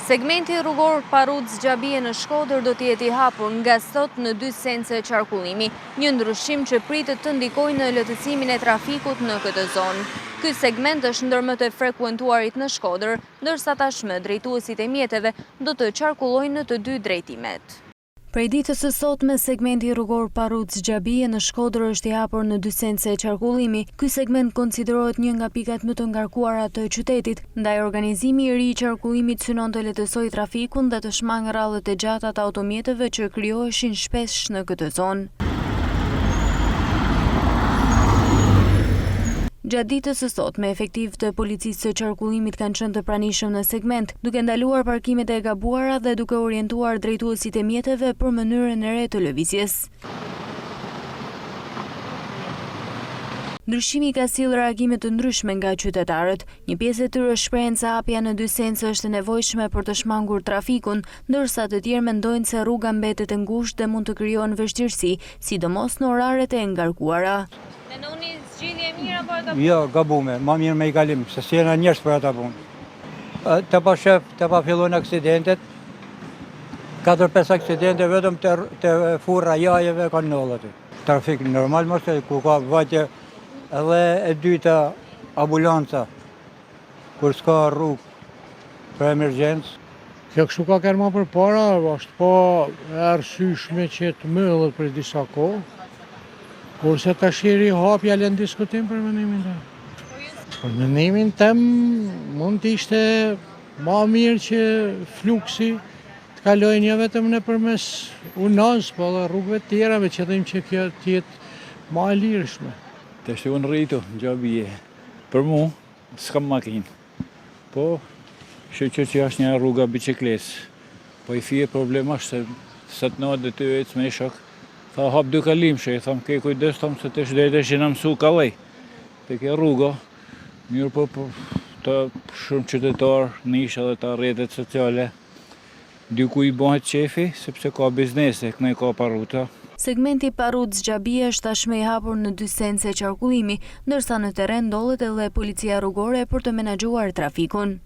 Segmenti rrugor Paruz-Xhabie në Shkodër do t'jeti hapur nga sot në 2 sence qarkullimi, një ndryshim që pritet të ndikojë në lehtësimin e trafikut në këtë zonë. Ky segment është ndër më të frekuentuarit në Shkodër, ndërsa tashmë drejtuesit e mjeteve do të qarkullojnë në të 2 drejtimet. Prej ditës së sotme, segmenti rrugor Paruz-Xhabie në Shkodër është i hapur në 2 sence qarkullimi. Ky segment konsiderohet një nga pikat më të ngarkuara të qytetit, ndaj organizimi i ri i qarkullimit synon të lehtësojë trafikun dhe të shmangë rrallet e gjata të automjeteve që krijoheshin shpesh në këtë zonë. Gjatë ditës së sotme, efektiv të policisë së qarkullimit kanë qenë të pranishëm në segment, duke ndaluar parkimet e gabuara dhe duke orientuar drejtuesit e mjeteve për mënyrën e re të lëvizjes. Ndryshimi ka sjellë reagime të ndryshme nga qytetarët. Një pjesë e tyre shprehen se hapja në 2 sence është e nevojshme për të shmangur trafikun, ndërsa të tjerë mendojnë se rruga mbetet e ngushtë dhe mund të krijohen vështirësi, sidomos në oraret e ngarkuara. Mendoni zgjidhje e mirë apo e gabuar? Jo, gabume, ma mirë me i kalim, se s'jena njerëz për ata punë. Të pa shef, të pa fillojnë aksidentet, 4-5 aksidente vetëm të furra jajeve kanë nëllët. Trafik normal mështë, ku ka vajtje edhe e dyta ambulanca, kur s'ka rrugë për emergjencë. Kjo kështu ka kërma për para, është po e arsyeshme që të mëllët për disa kohë, kurse ta shiri hapja lën diskutim për mendimin tim. Për mendimin tim mund të ishte ma mirë që fluksi të kalojë një vetëm nëpërmes unaz, po edhe rrugëve të tjera me qëllim që kjo të jetë ma e lirshme. Të shtu në rritu, Xhabie. Për mu, s'kam makinë. Po, shoqër që është një rruga bicikles. Po i fije problem është se të nëtë dhe të ecë me shok. Tha hap 2 kalimshe, i tham ke kujdes, tham se të shdejt e që në mësu kalej. Të ke rruga, mirë po të shumë qytetarë në isha dhe të rrjetet sociale. Diku i bëhet qefi, sepse ka biznese, këne ka paruta. Segmenti Paruz-Xhabie është tashmë i hapur në 2 sence qarkullimi, ndërsa në terren ndollet edhe policia rrugore për të menaxhuar trafikun.